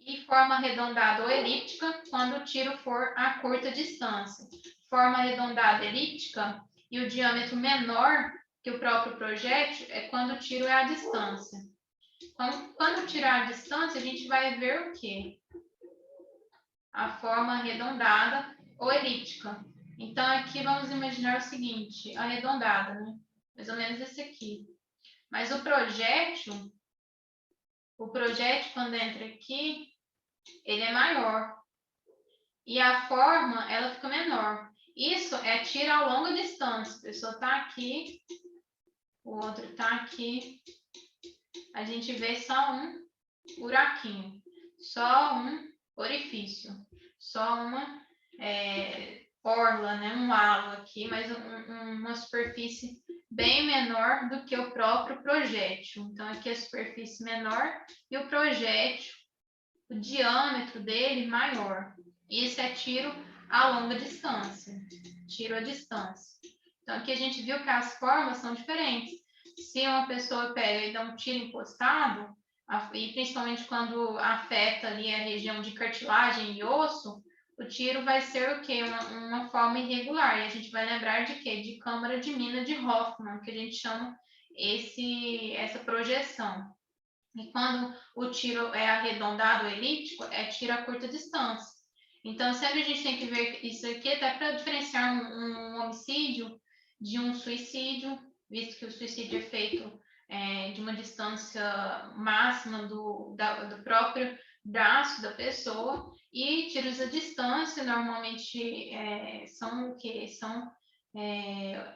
E forma arredondada ou elíptica, quando o tiro for a curta distância. Forma arredondada elíptica e o diâmetro menor que o próprio projétil é quando o tiro é à distância. Quando tirar a distância, a gente vai ver o quê? A forma arredondada ou elíptica. Então, aqui vamos imaginar o seguinte, arredondada, né? Mais ou menos esse aqui. Mas o projétil, quando entra aqui, ele é maior. E a forma, ela fica menor. Isso é tiro a longa distância. A pessoa está aqui, o outro está aqui. A gente vê só um buraquinho, só um orifício, só uma orla, né? Um halo aqui, mas uma superfície bem menor do que o próprio projétil. Então, aqui a superfície menor e o projétil, o diâmetro dele maior. Isso é tiro a longa distância, tiro à distância. Então, aqui a gente viu que as formas são diferentes. Se uma pessoa pega e dá um tiro encostado, e principalmente quando afeta ali a região de cartilagem e osso, o tiro vai ser o quê? Uma forma irregular. E a gente vai lembrar de quê? De câmara de mina de Hoffman, que a gente chama essa projeção. E quando o tiro é arredondado ou elíptico, é tiro a curta distância. Então, sempre a gente tem que ver isso aqui até para diferenciar um homicídio de um suicídio, visto que o suicídio é feito de uma distância máxima do próprio braço da pessoa, e tiros à distância normalmente são o quê? São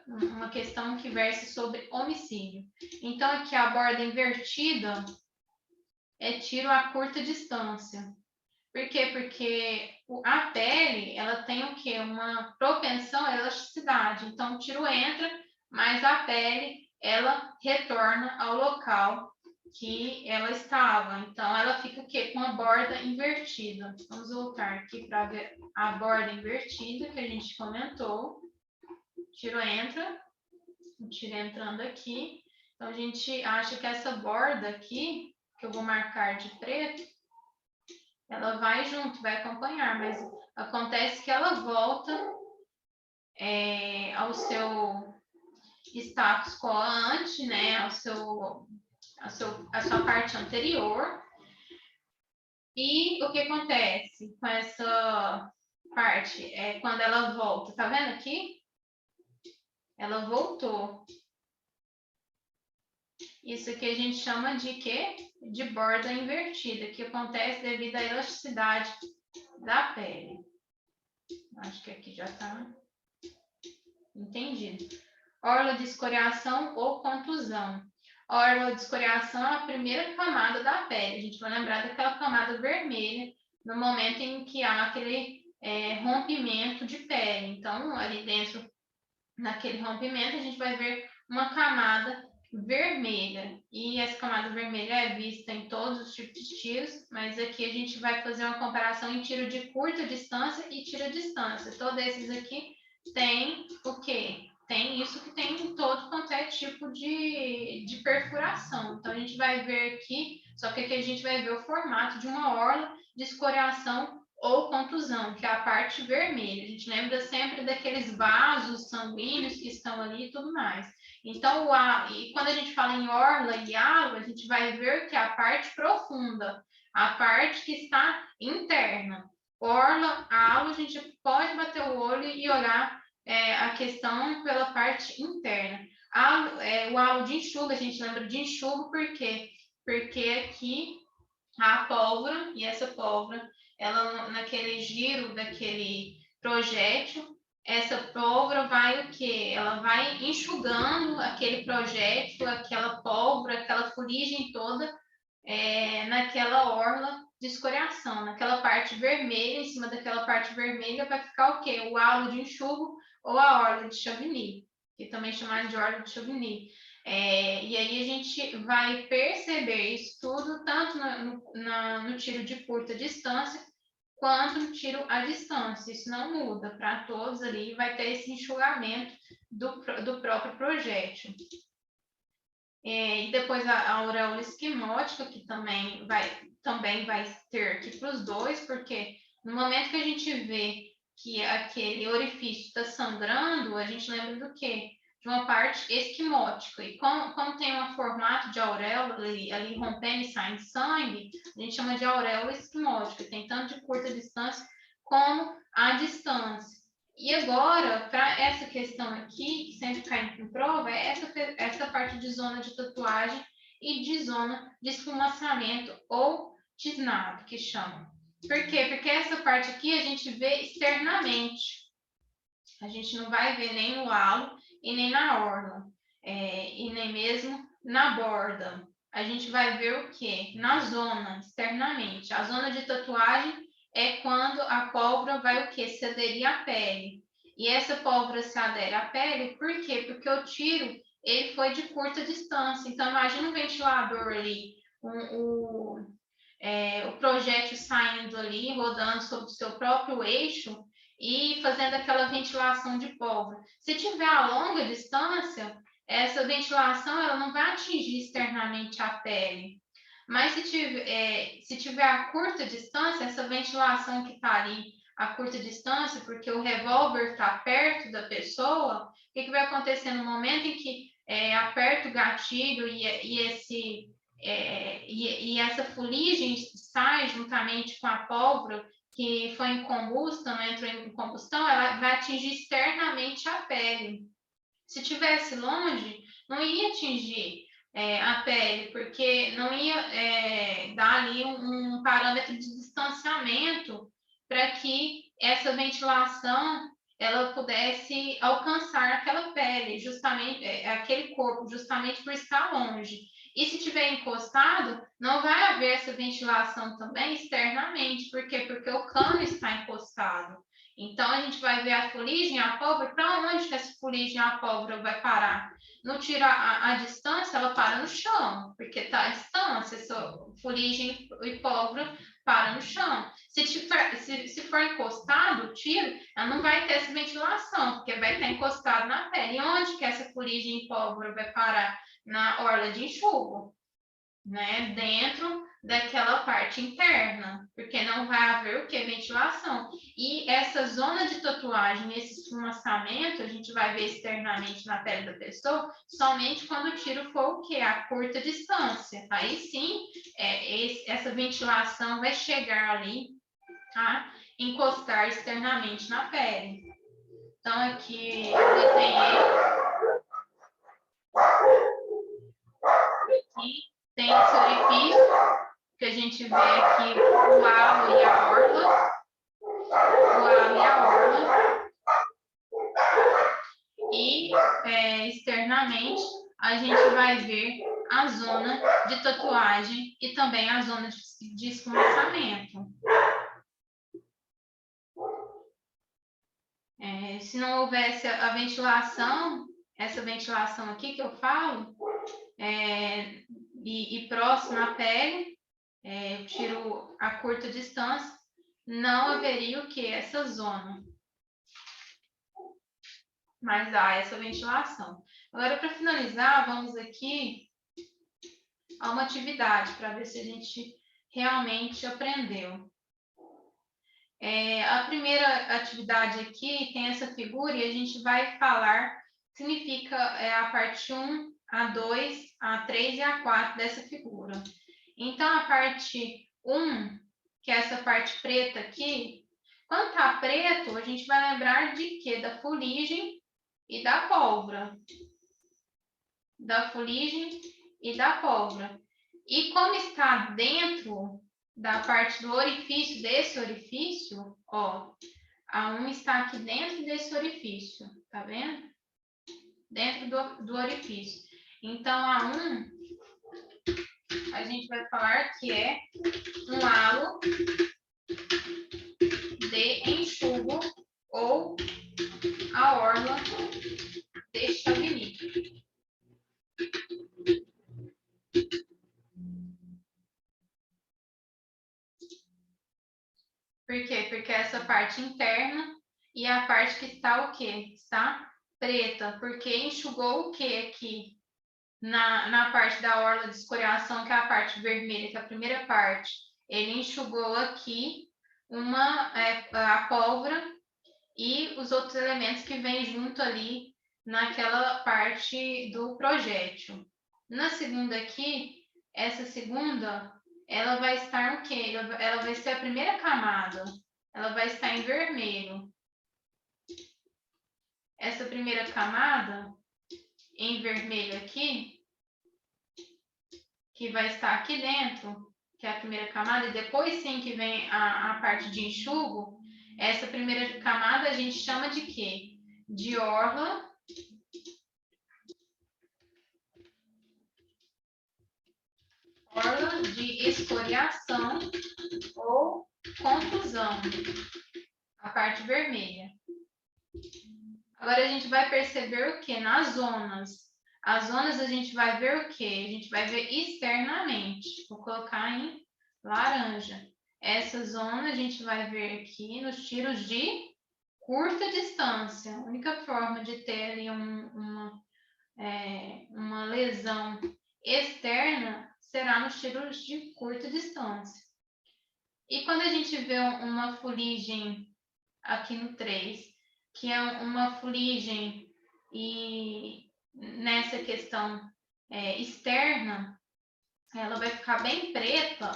uma questão que versa sobre homicídio. Então, aqui a borda invertida é tiro a curta distância. Por quê? Porque a pele, ela tem o quê? Uma propensão à elasticidade. Então, o tiro entra, mas a pele, ela retorna ao local que ela estava. Então, ela fica o quê? Com a borda invertida. Vamos voltar aqui para ver a borda invertida que a gente comentou. O tiro entra, o tiro entrando aqui. Então, a gente acha que essa borda aqui, que eu vou marcar de preto, ela vai junto, vai acompanhar, mas acontece que ela volta ao seu status quo ante, né, a sua parte anterior. E o que acontece com essa parte? Quando ela volta, tá vendo aqui? Ela voltou. Isso aqui a gente chama de quê? De borda invertida, que acontece devido à elasticidade da pele. Acho que aqui já está entendido. Orla de escoriação ou contusão. A orla de escoriação é a primeira camada da pele. A gente vai lembrar daquela camada vermelha no momento em que há aquele rompimento de pele. Então, ali dentro, naquele rompimento, a gente vai ver uma camada vermelha. E essa camada vermelha é vista em todos os tipos de tiros, mas aqui a gente vai fazer uma comparação em tiro de curta distância e tiro à distância. Todos esses aqui têm o quê? Tem isso que tem em todo quanto é tipo de perfuração. Então, a gente vai ver aqui, só que aqui a gente vai ver o formato de uma orla de escoriação ou contusão, que é a parte vermelha. A gente lembra sempre daqueles vasos sanguíneos que estão ali e tudo mais. Então, e quando a gente fala em orla e halo, a gente vai ver que é a parte profunda, a parte que está interna. Orla, halo, a gente pode bater o olho e olhar a questão pela parte interna. O halo de enxuga, a gente lembra de enxugo por quê? Porque aqui a pólvora, e essa pólvora, ela naquele giro daquele projétil, essa pólvora vai o quê? Ela vai enxugando aquele projétil, aquela pólvora, aquela fuligem toda naquela orla de escoriação, naquela parte vermelha, em cima daquela parte vermelha vai ficar o quê? O halo de enxugo ou a orla de Chavigny, que também é chamada de orla de Chavigny. E aí a gente vai perceber isso tudo, tanto no tiro de curta distância, quanto no tiro à distância. Isso não muda para todos ali, vai ter esse enxugamento do próprio projétil. E depois a auréola esquimótica, que também vai ter aqui para os dois, porque no momento que a gente vê que aquele orifício está sangrando, a gente lembra do quê? De uma parte esquimótica. E como tem um formato de auréola ali rompendo e saindo sangue, a gente chama de auréola esquimótica, tem tanto de curta distância como a distância. E agora, para essa questão aqui, que sempre cai em prova, é essa parte de zona de tatuagem e de zona de esfumaçamento ou tisnado, que chama. Por quê? Porque essa parte aqui a gente vê externamente. A gente não vai ver nem no halo e nem na orla, e nem mesmo na borda. A gente vai ver o quê? Na zona, externamente. A zona de tatuagem é quando a pólvora vai o quê? Se aderir à pele. E essa pólvora se adere à pele, por quê? Porque o tiro, ele foi de curta distância. Então, imagina um ventilador ali, o projétil saindo ali, rodando sobre o seu próprio eixo e fazendo aquela ventilação de pólvora. Se tiver a longa distância, essa ventilação ela não vai atingir externamente a pele. Mas se tiver a curta distância, essa ventilação que está ali a curta distância, porque o revólver está perto da pessoa, o que vai acontecer no momento em que aperta o gatilho e essa fuligem sai juntamente com a pólvora que foi em combustão, entrou em combustão, ela vai atingir externamente a pele. Se tivesse longe, não ia atingir a pele, porque não ia dar ali um parâmetro de distanciamento para que essa ventilação ela pudesse alcançar aquela pele, justamente aquele corpo, justamente por estar longe. E se tiver encostado, não vai haver essa ventilação também externamente. Por quê? Porque o cano está encostado. Então, a gente vai ver a fuligem, a pólvora, para onde que essa fuligem, a pólvora vai parar? No tiro a distância, ela para no chão, porque está a distância, essa fuligem e pólvora para no chão. Se for encostado o tiro, ela não vai ter essa ventilação, porque vai estar encostado na pele. E onde que essa fuligem e pólvora vai parar? Na orla de enxugo, né? Dentro daquela parte interna, porque não vai haver o que? Ventilação. E essa zona de tatuagem, esse esfumaçamento, a gente vai ver externamente na pele da pessoa, somente quando o tiro for o que? A curta distância. Aí sim, essa ventilação vai chegar ali, tá? Encostar externamente na pele. Então, aqui eu desenhei. Aqui tem esse orifício, que a gente vê aqui o halo e a orla. O halo e a orla. E externamente a gente vai ver a zona de tatuagem e também a zona de esfumaçamento. Se não houvesse a ventilação, essa ventilação aqui que eu falo, e próximo à pele, eu tiro a curta distância, não haveria o que? Essa zona. Mas há essa ventilação. Agora, para finalizar, vamos aqui a uma atividade, para ver se a gente realmente aprendeu. A primeira atividade aqui tem essa figura e a gente vai falar, significa a parte 1, a 2, a 3 e a 4 dessa figura. Então, a parte 1, que é essa parte preta aqui, quando está preto, a gente vai lembrar de quê? Da fuligem e da pólvora. da fuligem e da pólvora. E como está dentro da parte do orifício, desse orifício, ó, A1 está aqui dentro desse orifício, tá vendo? Dentro do orifício. Então, A1, a gente vai falar que é um halo de enxugo ou a orla de Chavigny. Por quê? Porque essa parte interna e a parte que está o quê? Está preta, porque enxugou o quê aqui? Na parte da orla de escoriação, que é a parte vermelha, que é a primeira parte, ele enxugou aqui a pólvora e os outros elementos que vêm junto ali naquela parte do projétil. Na segunda aqui, essa segunda, ela vai estar o quê? Ela vai ser a primeira camada, ela vai estar em vermelho. Essa primeira camada, em vermelho aqui, que vai estar aqui dentro, que é a primeira camada, e depois sim que vem a parte de enxugo, essa primeira camada a gente chama de quê? De orla de escoriação ou contusão, a parte vermelha. Agora a gente vai perceber o que? Nas zonas. As zonas a gente vai ver o que? A gente vai ver externamente. Vou colocar em laranja. Essa zona a gente vai ver aqui nos tiros de curta distância. A única forma de ter ali uma lesão externa será nos tiros de curta distância. E quando a gente vê uma fuligem aqui no 3, que é uma fuligem e nessa questão externa, ela vai ficar bem preta,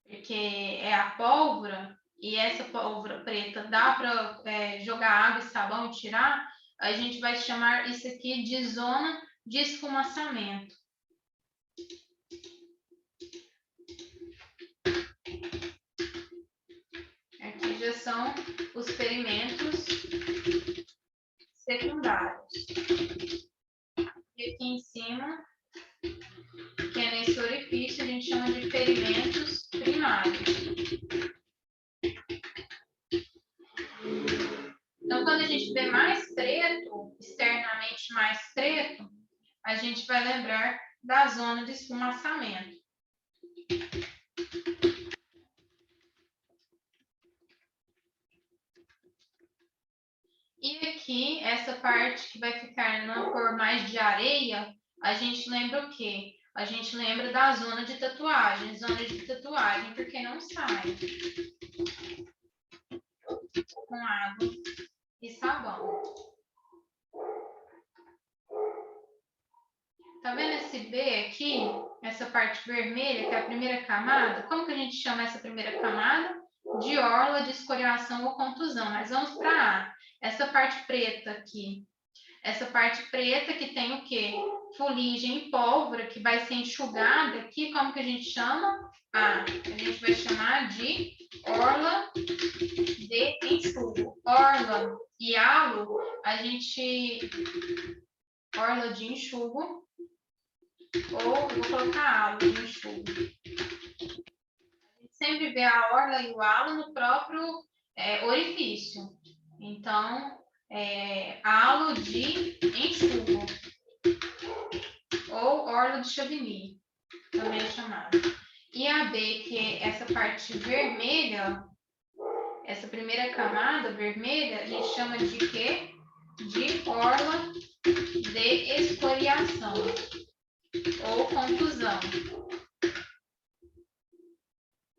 porque é a pólvora, e essa pólvora preta dá para jogar água e sabão e tirar, a gente vai chamar isso aqui de zona de esfumaçamento. Aqui já são os ferimentos secundários. E aqui em cima, que é nesse orifício, a gente chama de ferimentos primários. Então, quando a gente vê mais preto, externamente mais preto, a gente vai lembrar da zona de esfumaçamento. E aqui, essa parte que vai ficar na cor mais de areia, a gente lembra o quê? A gente lembra da zona de tatuagem. Zona de tatuagem, porque não sai com água e sabão. Tá vendo esse B aqui? Essa parte vermelha, que é a primeira camada? Como que a gente chama essa primeira camada? De orla de escoriação ou contusão. Mas vamos para A. Essa parte preta aqui. Essa parte preta que tem o quê? Fuligem e pólvora, que vai ser enxugada aqui. Como que a gente chama? A gente vai chamar de orla de enxugo. Orla e halo, orla de enxugo, ou vou colocar halo de enxugo. A gente sempre vê a orla e o halo no próprio orifício. Então, halo de enxugo, ou orla de Chavigny, também é chamada. E a B, que é essa parte vermelha, essa primeira camada vermelha, a gente chama de quê? De orla de escoriação ou contusão.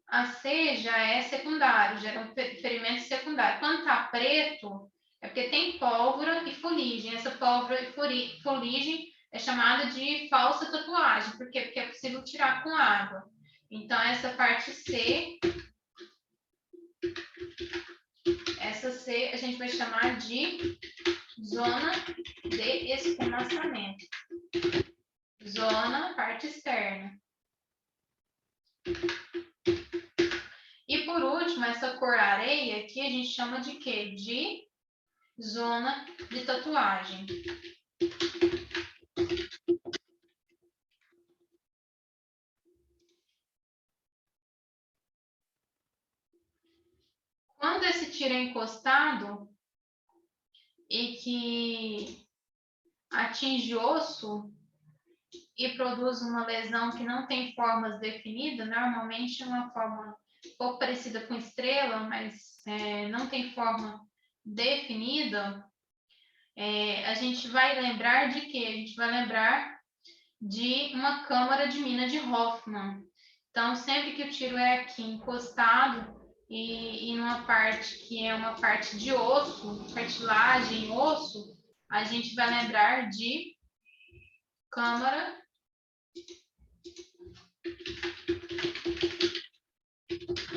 A C já é secundário, já é um ferimento secundário. Quando está preto, é porque tem pólvora e fuligem. Essa pólvora e fuligem é chamada de falsa tatuagem. Por quê? Porque é possível tirar com água. Então, essa parte C, essa C a gente vai chamar de zona de esfumaçamento. Zona, parte externa. E por último, essa cor areia aqui a gente chama de quê? De zona de tatuagem. Quando esse tiro é encostado e que atinge osso e produz uma lesão que não tem formas definidas, normalmente uma forma um pouco parecida com estrela, mas não tem forma definida, a gente vai lembrar de quê? A gente vai lembrar de uma câmara de mina de Hoffman. Então, sempre que o tiro é aqui encostado e numa parte que é uma parte de osso, cartilagem, osso, a gente vai lembrar de câmara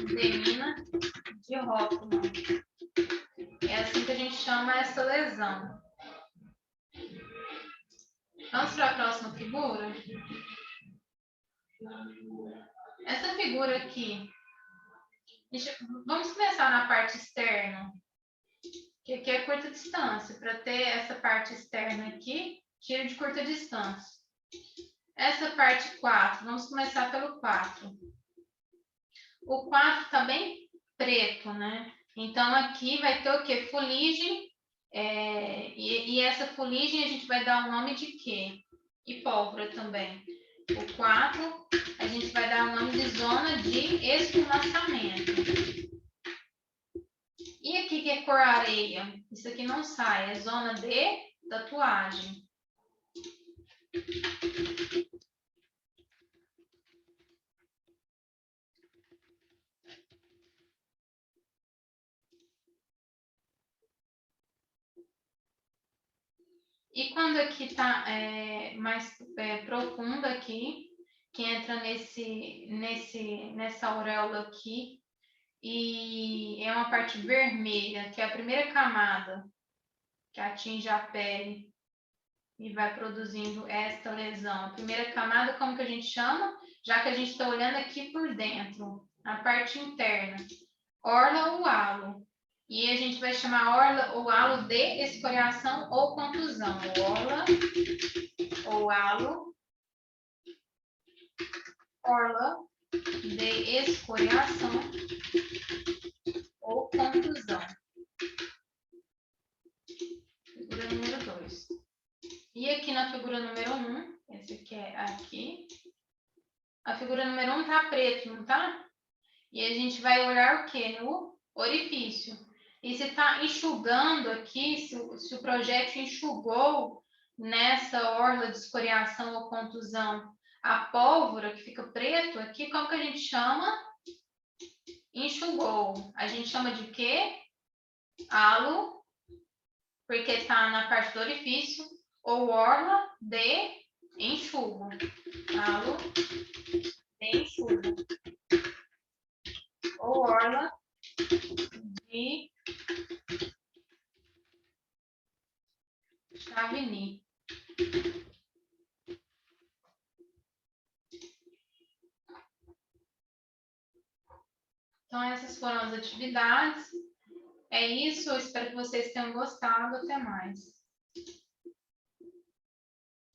de mina de Hoffman. É assim que a gente chama essa lesão. Vamos para a próxima figura? Essa figura aqui, vamos começar na parte externa, que aqui é curta distância. Para ter essa parte externa aqui, tiro de curta distância. Essa parte 4, vamos começar pelo 4. O 4 está bem preto, né? Então, aqui vai ter o quê? Fuligem. E essa fuligem a gente vai dar o nome de quê? E pólvora também. O 4, a gente vai dar o nome de zona de esfumaçamento. E aqui que é cor areia? Isso aqui não sai, é zona de tatuagem. E quando aqui está mais profundo aqui, que entra nessa auréola aqui, e é uma parte vermelha, que é a primeira camada que atinge a pele e vai produzindo esta lesão. A primeira camada, como que a gente chama? Já que a gente está olhando aqui por dentro, a parte interna, orla ou halo. E a gente vai chamar orla ou halo de escoriação ou contusão. Orla ou halo, orla de escoriação ou contusão. Figura número 2. E aqui na figura número 1, esse aqui é aqui. A figura número 1 tá preto, não tá? E a gente vai olhar o quê? No orifício. E se está enxugando aqui, se o projétil enxugou nessa orla de escoriação ou contusão a pólvora que fica preto aqui, como que a gente chama? Enxugou. A gente chama de quê? Halo, porque está na parte do orifício, ou orla de enxugo. Halo de enxugo. Ou orla de Chavigny. Então, essas foram as atividades. É isso, eu espero que vocês tenham gostado. Até mais.